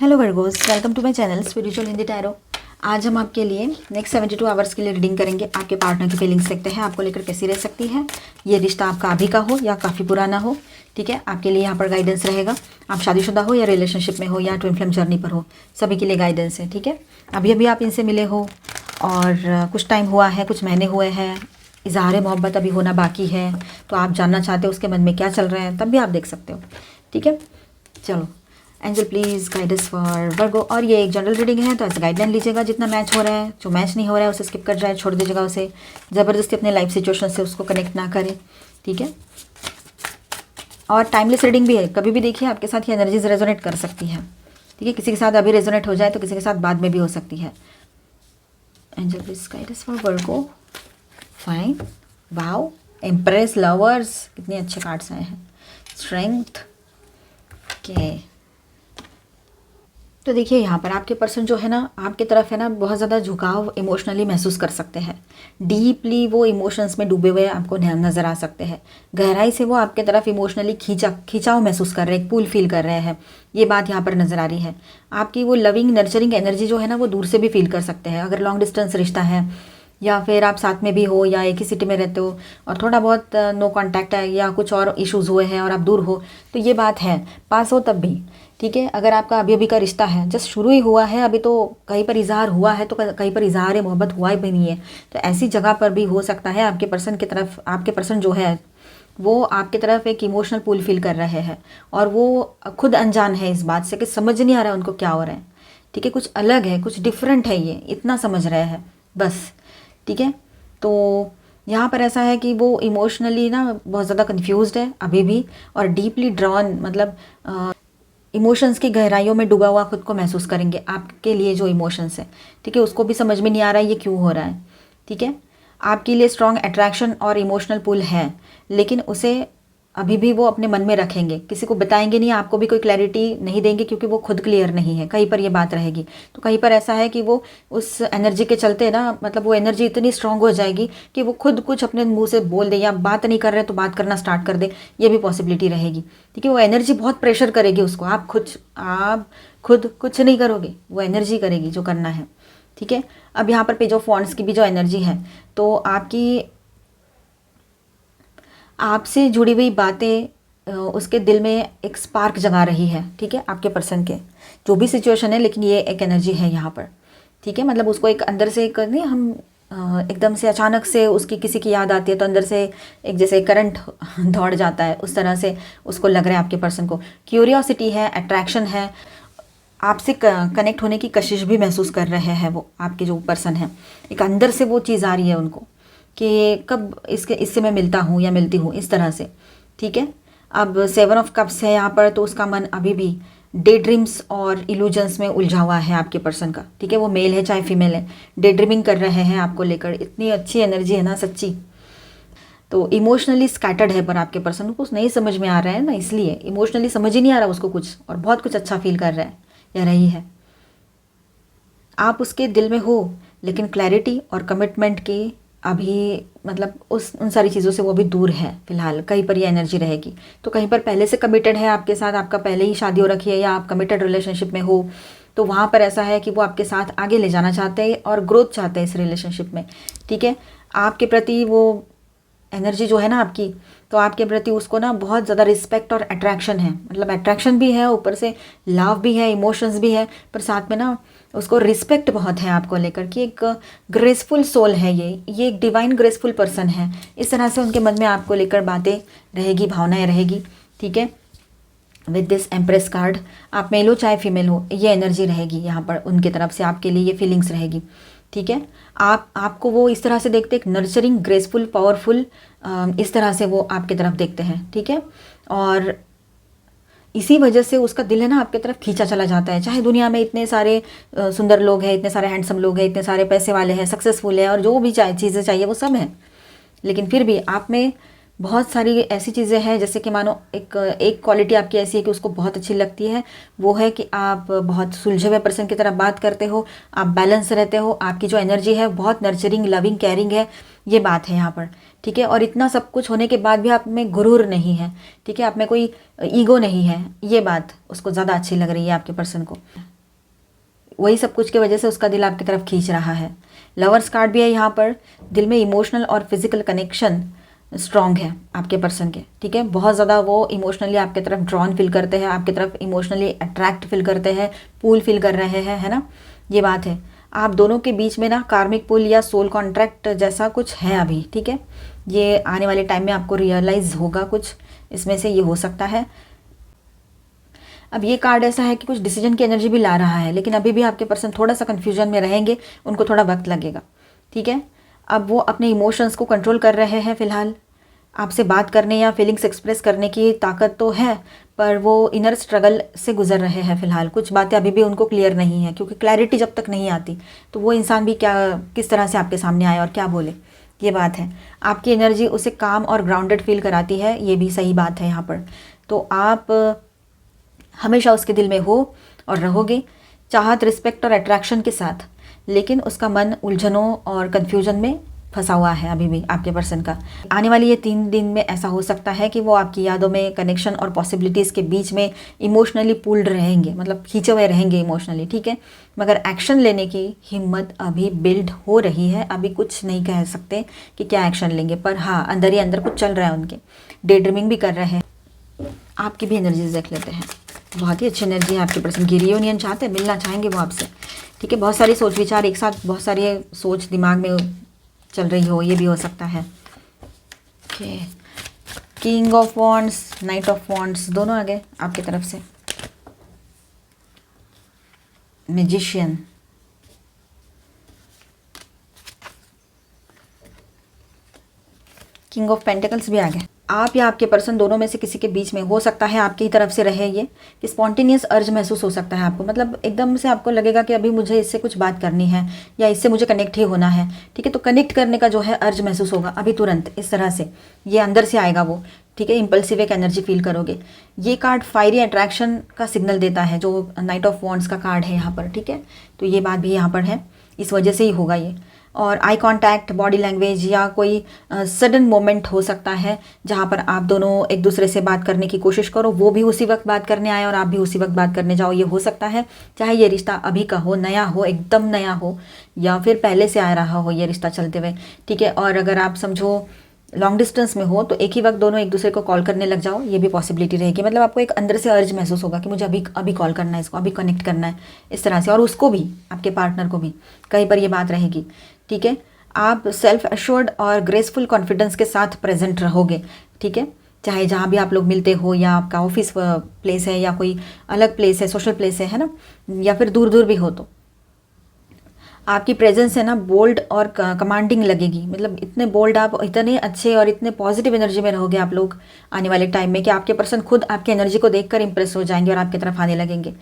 Hello Virgos, welcome to my channel spiritual Hindi tarot. आज हम आपके लिए नेक्स्ट 72 आवर्स के लिए रीडिंग करेंगे। आपके पार्टनर की फीलिंग्स देखते हैं, आपको लेकर कैसी रह सकती है। ये रिश्ता आपका अभी का हो या काफ़ी पुराना हो, ठीक है। आपके लिए यहाँ पर गाइडेंस रहेगा। आप शादीशुदा हो या रिलेशनशिप में हो या ट्विन फ्लेम जर्नी पर हो, सभी के लिए गाइडेंस है, ठीक है। अभी अभी आप इनसे मिले हो और कुछ टाइम हुआ है, कुछ महीने हुए हैं, इजहार मोहब्बत अभी होना बाकी है, तो आप जानना चाहते हो उसके मन में क्या चल रहा है, तब भी आप देख सकते हो, ठीक है। चलो angel please guide us for Virgo. और ये एक जनरल रीडिंग है, तो ऐसे गाइडलाइन लीजिएगा जितना मैच हो रहा है। जो मैच नहीं हो रहा है उसे स्किप कर जाए, छोड़ दीजिएगा उसे। ज़बरदस्ती अपने लाइफ सिचुएशन से उसको कनेक्ट ना करें, ठीक है। और टाइमलेस रीडिंग भी है, कभी भी देखिए आपके साथ ये एनर्जीज रेजोनेट कर सकती है, ठीक है। किसी के साथ अभी रेजोनेट हो जाए तो किसी के साथ बाद में भी हो सकती है। Angel please guide us for Virgo. Fine, wow, empress, lovers, कितने अच्छे कार्ड्स आए हैं। स्ट्रेंथ के तो देखिए यहाँ पर आपके पर्सन जो है ना, आपकी तरफ है ना, बहुत ज़्यादा झुकाव इमोशनली महसूस कर सकते हैं। डीपली वो इमोशंस में डूबे हुए आपको नज़र आ सकते हैं। गहराई से वो आपके तरफ इमोशनली खींचाव महसूस कर रहे हैं, पुल फील कर रहे हैं। ये बात यहाँ पर नज़र आ रही है। आपकी वो लविंग नर्चरिंग एनर्जी जो है ना, वो दूर से भी फील कर सकते हैं। अगर लॉन्ग डिस्टेंस रिश्ता है या फिर आप साथ में भी हो या एक ही सिटी में रहते हो और थोड़ा बहुत नो कांटेक्ट है या कुछ और इश्यूज़ हुए हैं और आप दूर हो, तो ये बात है, पास हो तब भी, ठीक है। अगर आपका अभी अभी का रिश्ता है, जस्ट शुरू ही हुआ है, अभी तो कहीं पर इजहार हुआ है तो कहीं पर इजहार मोहब्बत हुआ ही भी नहीं है, तो ऐसी जगह पर भी हो सकता है आपके पर्सन की तरफ, आपके पर्सन जो है वो आपकी तरफ एक इमोशनल पुल फील कर रहे हैं और वो खुद अनजान है इस बात से कि समझ नहीं आ रहा है उनको क्या हो रहा है, ठीक है। कुछ अलग है, कुछ डिफरेंट है, ये इतना समझ रहे हैं बस, ठीक है। तो यहाँ पर ऐसा है कि वो इमोशनली ना बहुत ज़्यादा कंफ्यूज्ड है अभी भी और डीपली ड्रॉन, मतलब इमोशंस की गहराइयों में डूबा हुआ खुद को महसूस करेंगे। आपके लिए जो इमोशंस है, ठीक है, उसको भी समझ में नहीं आ रहा है ये क्यों हो रहा है, ठीक है। आपके लिए स्ट्रॉन्ग अट्रैक्शन और इमोशनल पुल है, लेकिन उसे अभी भी वो अपने मन में रखेंगे, किसी को बताएंगे नहीं, आपको भी कोई क्लैरिटी नहीं देंगे क्योंकि वो खुद क्लियर नहीं है। कहीं पर ये बात रहेगी, तो कहीं पर ऐसा है कि वो उस एनर्जी के चलते ना, मतलब वो एनर्जी इतनी स्ट्रांग हो जाएगी कि वो खुद कुछ अपने मुंह से बोल दे या बात नहीं कर रहे तो बात करना स्टार्ट कर दे, ये भी पॉसिबिलिटी रहेगी, ठीक है। वो एनर्जी बहुत प्रेशर करेगी उसको, आप खुद कुछ नहीं करोगे, वो एनर्जी करेगी जो करना है, ठीक है। अब यहाँ पर पेज ऑफ वॉन्ड्स की भी जो एनर्जी है, तो आपसे जुड़ी हुई बातें उसके दिल में एक स्पार्क जगा रही है, ठीक है। आपके पर्सन के जो भी सिचुएशन है, लेकिन ये एक एनर्जी है यहाँ पर, ठीक है। मतलब उसको एक अंदर से एक नहीं, हम एकदम से अचानक से उसकी किसी की याद आती है तो अंदर से एक जैसे करंट दौड़ जाता है, उस तरह से उसको लग रहा है आपके पर्सन को। क्यूरियोसिटी है, अट्रैक्शन है, आपसे कनेक्ट होने की कशिश भी महसूस कर रहे हैं वो आपके जो पर्सन है। एक अंदर से वो चीज़ आ रही है उनको कि कब इससे मैं मिलता हूँ या मिलती हूँ, इस तरह से, ठीक है। अब 7 ऑफ कप्स है यहाँ पर, तो उसका मन अभी भी डे ड्रीम्स और इल्यूजन्स में उलझा हुआ है आपके पर्सन का, ठीक है। वो मेल है चाहे फीमेल है, डे ड्रीमिंग कर रहे हैं आपको लेकर। इतनी अच्छी एनर्जी है ना सच्ची। तो इमोशनली स्कैटर्ड है पर आपके पर्सन को कुछ नहीं समझ में आ रहा है ना, इसलिए इमोशनली समझ ही नहीं आ रहा उसको कुछ, और बहुत कुछ अच्छा फील कर रहा है या रही है। आप उसके दिल में हो, लेकिन क्लैरिटी और कमिटमेंट की अभी, मतलब उन सारी चीज़ों से वो अभी दूर है फिलहाल। कहीं पर ये एनर्जी रहेगी, तो कहीं पर पहले से कमिटेड है आपके साथ, आपका पहले ही शादी हो रखी है या आप कमिटेड रिलेशनशिप में हो, तो वहाँ पर ऐसा है कि वो आपके साथ आगे ले जाना चाहते हैं और ग्रोथ चाहते हैं इस रिलेशनशिप में, ठीक है। आपके प्रति वो एनर्जी जो है ना आपकी, तो आपके प्रति उसको ना बहुत ज़्यादा रिस्पेक्ट और अट्रैक्शन है, मतलब अट्रैक्शन भी है, ऊपर से लव भी है, इमोशंस भी है, पर साथ में ना उसको रिस्पेक्ट बहुत है आपको लेकर कि एक ग्रेसफुल सोल है ये एक डिवाइन ग्रेसफुल पर्सन है। इस तरह से उनके मन में आपको लेकर बातें रहेगी, भावनाएं रहेगी, ठीक है। विद दिस एम्प्रेस कार्ड, आप मेल हो चाहे फीमेल हो, ये एनर्जी रहेगी यहाँ पर उनकी तरफ से आपके लिए, ये फीलिंग्स रहेगी, ठीक है। आपको वो इस तरह से देखते, एक नर्चरिंग, ग्रेसफुल, पावरफुल, इस तरह से वो आपकी तरफ देखते हैं, ठीक है। और इसी वजह से उसका दिल है ना आपकी तरफ खींचा चला जाता है। चाहे दुनिया में इतने सारे सुंदर लोग हैं, इतने सारे हैंडसम लोग हैं, इतने सारे पैसे वाले हैं, सक्सेसफुल है और जो भी चीज़ें चाहिए वो सब है, लेकिन फिर भी आप में बहुत सारी ऐसी चीज़ें हैं, जैसे कि मानो एक क्वालिटी आपकी ऐसी है कि उसको बहुत अच्छी लगती है, वो है कि आप बहुत सुलझे हुए पर्सन की तरह बात करते हो, आप बैलेंस रहते हो, आपकी जो एनर्जी है बहुत नर्चरिंग, लविंग, केयरिंग है, ये बात है यहाँ पर, ठीक है। और इतना सब कुछ होने के बाद भी आप में गुरूर नहीं है, ठीक है, आप में कोई ईगो नहीं है, ये बात उसको ज़्यादा अच्छी लग रही है आपके पर्सन को। वही सब कुछ की वजह से उसका दिल आपकी तरफ खींच रहा है। लवर्स कार्ड भी है यहाँ पर। दिल में इमोशनल और फिजिकल कनेक्शन स्ट्रॉन्ग है आपके पर्सन के, ठीक है। बहुत ज़्यादा वो इमोशनली आपके तरफ ड्रॉन फील करते हैं, आपकी तरफ इमोशनली अट्रैक्ट फील करते हैं, पुल फील कर रहे हैं, है ना, ये बात है। आप दोनों के बीच में ना कार्मिक पुल या सोल कॉन्ट्रैक्ट जैसा कुछ है अभी, ठीक है। ये आने वाले टाइम में आपको रियलाइज़ होगा, कुछ इसमें से ये हो सकता है। अब ये कार्ड ऐसा है कि कुछ डिसीजन की एनर्जी भी ला रहा है, लेकिन अभी भी आपके पर्सन थोड़ा सा कन्फ्यूजन में रहेंगे, उनको थोड़ा वक्त लगेगा, ठीक है। अब वो अपने इमोशंस को कंट्रोल कर रहे हैं फ़िलहाल। आपसे बात करने या फीलिंग्स एक्सप्रेस करने की ताकत तो है, पर वो इनर स्ट्रगल से गुजर रहे हैं फ़िलहाल। कुछ बातें अभी भी उनको क्लियर नहीं है, क्योंकि क्लैरिटी जब तक नहीं आती तो वो इंसान भी किस तरह से आपके सामने आए और क्या बोले, ये बात है। आपकी एनर्जी उसे काम और ग्राउंडेड फील कराती है, ये भी सही बात है यहाँ पर। तो आप हमेशा उसके दिल में हो और रहोगे, चाहत, रिस्पेक्ट और अट्रैक्शन के साथ, लेकिन उसका मन उलझनों और कन्फ्यूजन में फंसा हुआ है अभी भी आपके पर्सन का। आने वाली ये 3 दिन में ऐसा हो सकता है कि वो आपकी यादों में, कनेक्शन और पॉसिबिलिटीज़ के बीच में इमोशनली पुल्ड रहेंगे, मतलब खींचे हुए रहेंगे इमोशनली, ठीक है। मगर एक्शन लेने की हिम्मत अभी बिल्ड हो रही है, अभी कुछ नहीं कह सकते कि क्या एक्शन लेंगे, पर हाँ अंदर ही अंदर कुछ चल रहा है उनके। डे ड्रीमिंग भी कर रहे हैं। आपकी भी एनर्जीज देख लेते हैं। बहुत ही अच्छी एनर्जी है आपके पर्सन की। रियूनियन चाहते हैं, मिलना चाहेंगे वो आपसे, ठीक है। बहुत सारी सोच विचार एक साथ, बहुत सारी सोच दिमाग में चल रही हो, ये भी हो सकता है। Okay, king of wands, night of wands, दोनों आ गए आपकी तरफ से। मैजिशियन, किंग ऑफ पेंटिकल्स भी आ गए। आप या आपके पर्सन दोनों में से किसी के बीच में हो सकता है आपकी तरफ से रहे ये कि स्पॉन्टेनियस अर्ज महसूस हो सकता है आपको, मतलब एकदम से आपको लगेगा कि अभी मुझे इससे कुछ बात करनी है या इससे मुझे कनेक्ट ही होना है, ठीक है। तो कनेक्ट करने का जो है अर्ज महसूस होगा अभी तुरंत, इस तरह से ये अंदर से आएगा वो, ठीक है। इम्पल्सिव एक एनर्जी फील करोगे। ये कार्ड फायरी अट्रैक्शन का सिग्नल देता है, जो नाइट ऑफ वॉन्ड्स का कार्ड है यहाँ पर, ठीक है। तो ये बात भी यहाँ पर है, इस वजह से ही होगा ये। और आई कांटेक्ट, बॉडी लैंग्वेज या कोई सडन मोमेंट हो सकता है जहाँ पर आप दोनों एक दूसरे से बात करने की कोशिश करो, वो भी उसी वक्त बात करने आए और आप भी उसी वक्त बात करने जाओ, ये हो सकता है। चाहे ये रिश्ता अभी का हो, नया हो, एकदम नया हो, या फिर पहले से आ रहा हो ये रिश्ता चलते हुए, ठीक है। और अगर आप समझो लॉन्ग डिस्टेंस में हो तो एक ही वक्त दोनों एक दूसरे को कॉल करने लग जाओ, ये भी पॉसिबिलिटी रहेगी। मतलब आपको एक अंदर से अर्ज महसूस होगा कि मुझे अभी अभी कॉल करना है, इसको अभी कनेक्ट करना है, इस तरह से। और उसको भी, आपके पार्टनर को भी कहीं पर ये बात रहेगी, ठीक है। आप सेल्फ एश्योर्ड और ग्रेसफुल कॉन्फिडेंस के साथ प्रेजेंट रहोगे, ठीक है। चाहे जहाँ भी आप लोग मिलते हो, या आपका ऑफिस प्लेस है या कोई अलग प्लेस है, सोशल प्लेस है ना, या फिर दूर दूर भी हो, तो आपकी प्रेजेंस है ना बोल्ड और कमांडिंग लगेगी। मतलब इतने बोल्ड, आप इतने अच्छे और इतने पॉजिटिव एनर्जी में रहोगे आप लोग आने वाले टाइम में कि आपके पर्सन खुद आपकी एनर्जी को देखकर इंप्रेस हो जाएंगे और आपकी तरफ आने लगेंगे,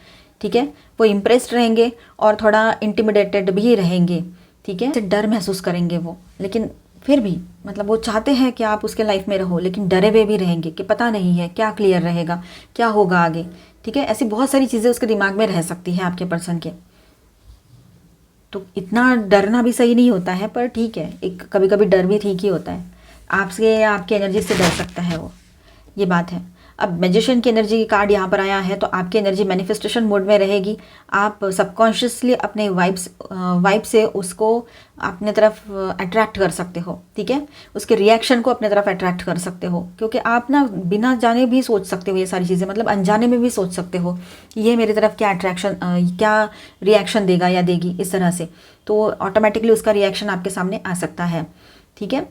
ठीक है। वो इम्प्रेस्ड रहेंगे और थोड़ा इंटिमिडेटेड भी रहेंगे, ठीक है। डर महसूस करेंगे वो, लेकिन फिर भी मतलब वो चाहते हैं कि आप उसके लाइफ में रहो, लेकिन डरे हुए भी रहेंगे कि पता नहीं है क्या क्लियर रहेगा, क्या होगा आगे, ठीक है। ऐसी बहुत सारी चीज़ें उसके दिमाग में रह सकती हैं आपके पर्सन के। तो इतना डरना भी सही नहीं होता है, पर ठीक है, एक कभी कभी डर भी ठीक ही होता है। आपसे या आपकी एनर्जी से डर सकता है वो, ये बात है। अब मैजिशियन की एनर्जी कार्ड यहाँ पर आया है, तो आपकी एनर्जी मैनिफेस्टेशन मोड में रहेगी। आप सबकॉन्शियसली अपने वाइब से उसको अपने तरफ अट्रैक्ट कर सकते हो, ठीक है। उसके रिएक्शन को अपने तरफ अट्रैक्ट कर सकते हो, क्योंकि आप ना बिना जाने भी सोच सकते हो ये सारी चीज़ें, मतलब अनजाने में भी सोच सकते हो कि ये मेरी तरफ क्या क्या रिएक्शन देगा या देगी, इस तरह से। तो ऑटोमेटिकली उसका रिएक्शन आपके सामने आ सकता है, ठीक है।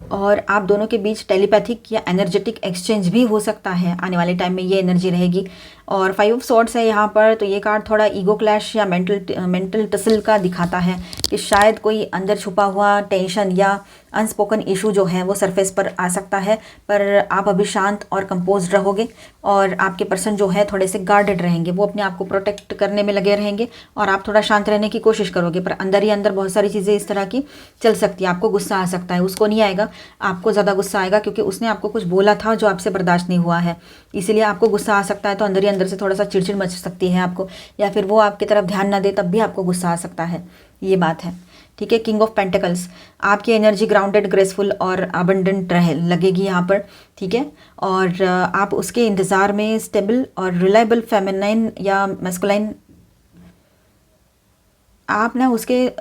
और आप दोनों के बीच टेलीपैथिक या एनर्जेटिक एक्सचेंज भी हो सकता है आने वाले टाइम में, ये एनर्जी रहेगी। और 5 ऑफ सॉर्ड्स है यहाँ पर, तो ये कार्ड थोड़ा ईगो क्लैश या मेंटल टसल का दिखाता है कि शायद कोई अंदर छुपा हुआ टेंशन या अनस्पोकन इशू जो है वो सरफेस पर आ सकता है, पर आप अभी शांत और कंपोज्ड रहोगे और आपके पर्सन जो है थोड़े से गार्डेड रहेंगे, वो अपने आप को प्रोटेक्ट करने में लगे रहेंगे और आप थोड़ा शांत रहने की कोशिश करोगे, पर अंदर ही अंदर बहुत सारी चीज़ें इस तरह की चल सकती है। आपको गुस्सा आ सकता है, उसको नहीं आएगा, आपको ज़्यादा गुस्सा आएगा क्योंकि उसने आपको कुछ बोला था जो आपसे बर्दाश्त नहीं हुआ है, इसीलिए आपको गुस्सा आ सकता है। तो अंदर ही अंदर से थोड़ा सा चिड़चिड़ मच सकती है आपको, या फिर वो आपकी तरफ ध्यान ना दे तब भी आपको गुस्सा आ सकता है, ये बात है। ठीक है, किंग ऑफ पेंटिकल्स, आपकी एनर्जी ग्राउंडेड, ग्रेसफुल और अबंडेंट रहे लगेगी यहाँ पर। ठीक है, और आप उसके इंतज़ार में स्टेबल और रिलायबल फेमिनाइन या मैस्कुलाइन, आप ना उसके,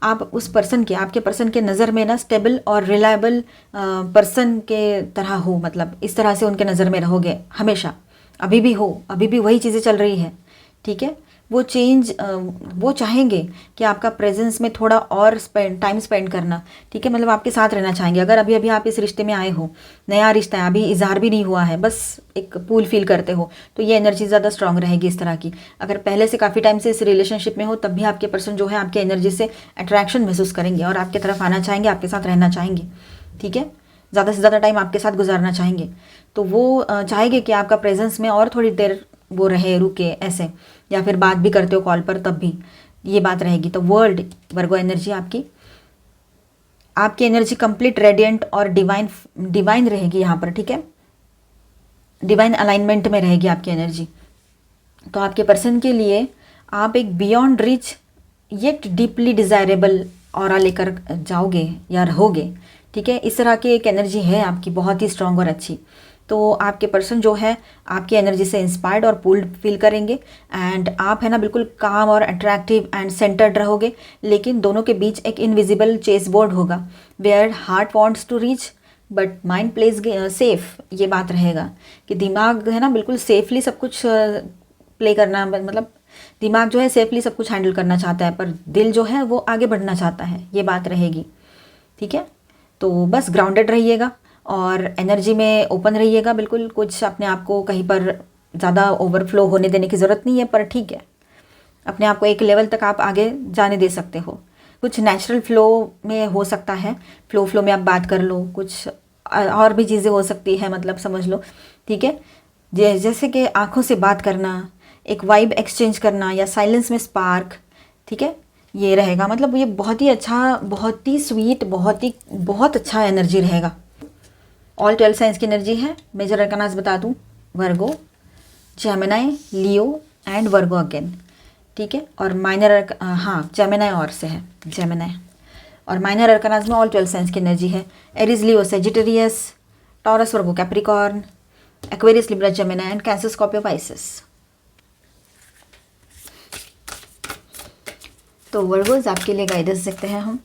आप उस पर्सन के, आपके पर्सन के नज़र में ना स्टेबल और रिलायबल पर्सन के तरह हो, मतलब इस तरह से उनके नज़र में रहोगे हमेशा, अभी भी हो, अभी भी वही चीज़ें चल रही है। ठीक है, वो चेंज, वो चाहेंगे कि आपका प्रेजेंस में थोड़ा और टाइम स्पेंड करना। ठीक है, मतलब आपके साथ रहना चाहेंगे। अगर अभी अभी आप इस रिश्ते में आए हो, नया रिश्ता है, अभी इजहार भी नहीं हुआ है, बस एक पूल फील करते हो, तो ये एनर्जी ज़्यादा स्ट्रांग रहेगी इस तरह की। अगर पहले से काफ़ी टाइम से इस रिलेशनशिप में हो, तब भी आपके पर्सन जो है आपके एनर्जी से अट्रैक्शन महसूस करेंगे और आपकी तरफ आना चाहेंगे, आपके साथ रहना चाहेंगे। ठीक है, ज़्यादा से ज़्यादा टाइम आपके साथ गुजारना चाहेंगे, तो वो चाहेंगे कि आपका प्रेजेंस में और थोड़ी देर वो रहे, रुके ऐसे, या फिर बात भी करते हो कॉल पर तब भी ये बात रहेगी। तो वर्ल्ड वर्गो एनर्जी आपकी एनर्जी कंप्लीट रेडिएंट और डिवाइन रहेगी यहाँ पर। ठीक है, डिवाइन अलाइनमेंट में रहेगी आपकी एनर्जी। तो आपके पर्सन के लिए आप एक beyond rich yet deeply desirable aura लेकर जाओगे या रहोगे। ठीक है, इस तरह की एक एनर्जी है आपकी, बहुत ही स्ट्रांग और अच्छी। तो आपके पर्सन जो है आपकी एनर्जी से इंस्पायर्ड और पुल्ड फील करेंगे, एंड आप है ना बिल्कुल काम और अट्रैक्टिव एंड सेंटर्ड रहोगे, लेकिन दोनों के बीच एक इनविजिबल चेस बोर्ड होगा, where heart wants to reach but mind plays safe. ये बात रहेगा कि दिमाग है ना बिल्कुल सेफली सब कुछ प्ले करना, मतलब दिमाग जो है सेफली सब कुछ हैंडल करना चाहता है, पर दिल जो है वो आगे बढ़ना चाहता है, ये बात रहेगी। ठीक है, तो बस ग्राउंडेड रहिएगा और एनर्जी में ओपन रहिएगा, बिल्कुल कुछ अपने आप को कहीं पर ज़्यादा ओवरफ्लो होने देने की ज़रूरत नहीं है, पर ठीक है, अपने आप को एक लेवल तक आप आगे जाने दे सकते हो। कुछ नेचुरल फ्लो में हो सकता है, फ्लो में आप बात कर लो, कुछ और भी चीज़ें हो सकती है, मतलब समझ लो। ठीक है, जैसे कि आँखों से बात करना, एक वाइब एक्सचेंज करना, या साइलेंस में स्पार्क। ठीक है, ये रहेगा, मतलब ये बहुत ही अच्छा, बहुत ही स्वीट, बहुत अच्छा एनर्जी रहेगा। ऑल 12 साइंस की एनर्जी है। मेजर अरकानास बता दूं, Virgo, Gemini, Leo and Virgo again. ठीक है, और माइनर हाँ जेमिनाई और से है, जेमिनाई। और माइनर अरकानास में ऑल 12 साइंस की एनर्जी है। Aries, Leo, Sagittarius, taurus, Virgo, Capricorn, Aquarius, Libra, Gemini and cancer, Scorpio, Pisces. तो वर्गोज आपके लिए गाइडेंस देखते हैं हम।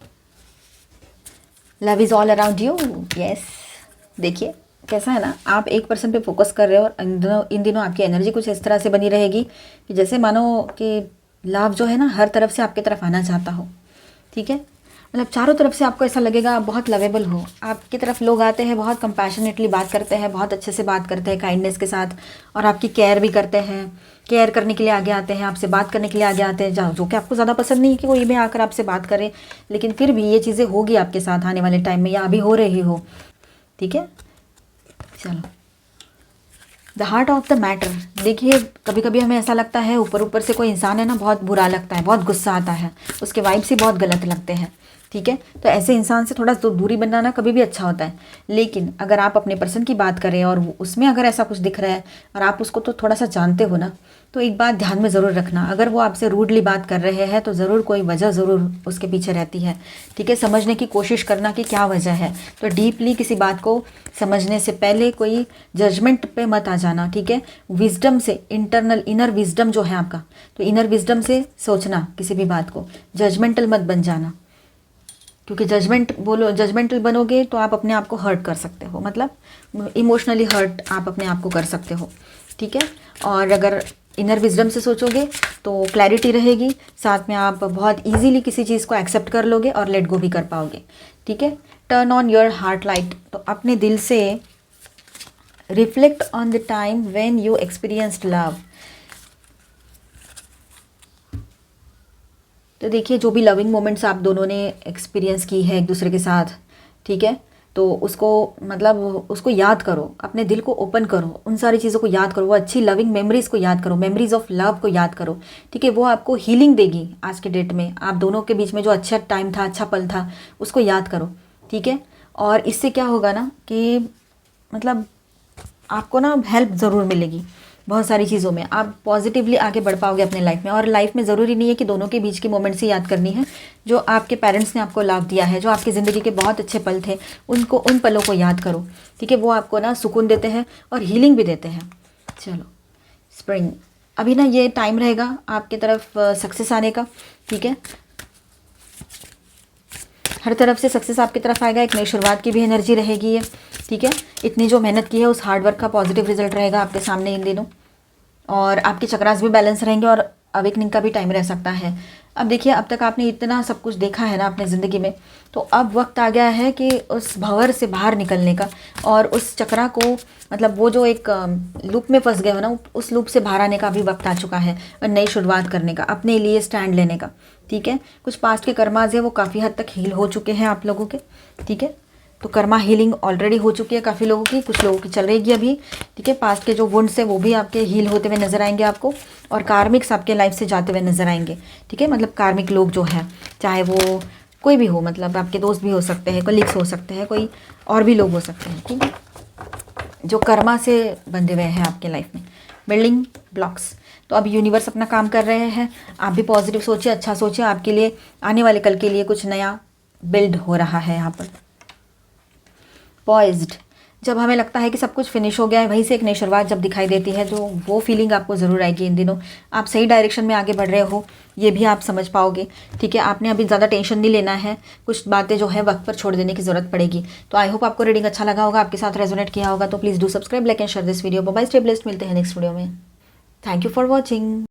Love is all around you, yes. देखिए कैसा है ना, आप एक पर्सन पे फोकस कर रहे हो और इन दिनों आपकी एनर्जी कुछ इस तरह से बनी रहेगी कि जैसे मानो कि लव जो है ना हर तरफ से आपकी तरफ आना चाहता हो। ठीक है, मतलब चारों तरफ से आपको ऐसा लगेगा आप बहुत लवेबल हो, आपकी तरफ लोग आते हैं, बहुत कंपैशनेटली बात करते हैं, बहुत अच्छे से बात करते हैं, काइंडनेस के साथ, और आपकी केयर भी करते हैं, केयर करने के लिए आगे आते हैं, आपसे बात करने के लिए आगे आते हैं, जो कि आपको ज़्यादा पसंद नहीं है कि कोई भी आकर आपसे बात करे, लेकिन फिर भी ये चीज़ें होगी आपके साथ आने वाले टाइम में, या अभी हो रही हो। ठीक है, चलो, the heart of the matter. देखिए कभी कभी हमें ऐसा लगता है ऊपर ऊपर से कोई इंसान है ना बहुत बुरा लगता है, बहुत गुस्सा आता है, उसके वाइब्स ही बहुत गलत लगते हैं। ठीक है, तो ऐसे इंसान से थोड़ा दूरी बनाना कभी भी अच्छा होता है, लेकिन अगर आप अपने पर्सन की बात करें और उसमें अगर ऐसा कुछ दिख रहा है और आप उसको तो थोड़ा सा जानते हो ना, तो एक बात ध्यान में ज़रूर रखना, अगर वो आपसे रूडली बात कर रहे हैं तो ज़रूर कोई वजह ज़रूर उसके पीछे रहती है। ठीक है, समझने की कोशिश करना कि क्या वजह है। तो डीपली किसी बात को समझने से पहले कोई जजमेंट पे मत आ जाना। ठीक है, विजडम से, इनर विजडम जो है आपका, तो इनर विजडम से सोचना किसी भी बात को, जजमेंटल मत बन जाना, क्योंकि जजमेंटल बनोगे तो आप अपने आप को हर्ट कर सकते हो, मतलब इमोशनली हर्ट आप अपने आप को कर सकते हो। ठीक है, और अगर इनर विजडम से सोचोगे तो क्लैरिटी रहेगी, साथ में आप बहुत इजीली किसी चीज़ को एक्सेप्ट कर लोगे और लेट गो भी कर पाओगे। ठीक है, turn on your heart light, तो अपने दिल से reflect on the time when you experienced love. तो देखिए जो भी लविंग मोमेंट्स आप दोनों ने एक्सपीरियंस की है एक दूसरे के साथ, ठीक है। तो उसको मतलब उसको याद करो, अपने दिल को ओपन करो, उन सारी चीज़ों को याद करो, वो अच्छी लविंग मेमोरीज़ को याद करो, मेमोरीज ऑफ लव को याद करो, ठीक है। वो आपको हीलिंग देगी आज के डेट में। आप दोनों के बीच में जो अच्छा टाइम था, अच्छा पल था, उसको याद करो, ठीक है। और इससे क्या होगा ना कि मतलब आपको ना हेल्प ज़रूर मिलेगी बहुत सारी चीज़ों में। आप पॉजिटिवली आगे बढ़ पाओगे अपने लाइफ में। और लाइफ में ज़रूरी नहीं है कि दोनों के बीच की मोमेंट्स ही याद करनी है। जो आपके पेरेंट्स ने आपको लाभ दिया है, जो आपकी ज़िंदगी के बहुत अच्छे पल थे, उनको, उन पलों को याद करो, ठीक है। वो आपको ना सुकून देते हैं और हीलिंग भी देते हैं। चलो, स्प्रिंग, अभी ना ये टाइम रहेगा आपकी तरफ सक्सेस आने का, ठीक है। हर तरफ से सक्सेस आपकी तरफ आएगा। एक नई शुरुआत की भी एनर्जी रहेगी ये, ठीक है। इतनी जो मेहनत की है उस हार्डवर्क का पॉजिटिव रिजल्ट रहेगा आपके सामने इन दिनों। और आपके चक्रास भी बैलेंस रहेंगे और अवेकनिंग का भी टाइम रह सकता है। अब देखिए, अब तक आपने इतना सब कुछ देखा है ना अपने ज़िंदगी में, तो अब वक्त आ गया है कि उस भंवर से बाहर निकलने का और उस चक्रा को, मतलब वो जो एक लूप में फंस गए हो ना, उस लूप से बाहर आने का भी वक्त आ चुका है और नई शुरुआत करने का, अपने लिए स्टैंड लेने का, ठीक है। कुछ पास्ट के कर्माज है वो काफ़ी हद तक हील हो चुके हैं आप लोगों के, ठीक है। तो कर्मा हीलिंग ऑलरेडी हो चुकी है काफ़ी लोगों की, कुछ लोगों की चल रही है अभी, ठीक है। पास्ट के जो वुंड्स है वो भी आपके हील होते हुए नजर आएंगे आपको, और कार्मिक्स आपके लाइफ से जाते हुए नजर आएंगे, ठीक है। मतलब कार्मिक लोग जो है, चाहे वो कोई भी हो, मतलब आपके दोस्त भी हो सकते हैं, कलीग्स हो सकते हैं, कोई और भी लोग हो सकते हैं, ठीक है, जो कर्मा से बंधे हुए हैं आपके लाइफ में। बिल्डिंग ब्लॉक्स, तो अब यूनिवर्स अपना काम कर रहे हैं। आप भी पॉजिटिव सोचिए, अच्छा सोचिए, आपके लिए आने वाले कल के लिए कुछ नया बिल्ड हो रहा है यहाँ पर। पॉइज्ड, जब हमें लगता है कि सब कुछ फिनिश हो गया है, वहीं से एक नई शुरुआत जब दिखाई देती है, जो वो फीलिंग आपको ज़रूर आएगी इन दिनों। आप सही डायरेक्शन में आगे बढ़ रहे हो, ये भी आप समझ पाओगे, ठीक है। आपने अभी ज़्यादा टेंशन नहीं लेना है, कुछ बातें जो है वक्त पर छोड़ देने की ज़रूरत पड़ेगी। तो आई होप आपको रीडिंग अच्छा लगा होगा, आपके साथ रेजोनेट किया होगा। तो please do subscribe, like and share this video. Bye bye, stay blessed, मिलते हैं नेक्स्ट वीडियो में। Thank you for watching.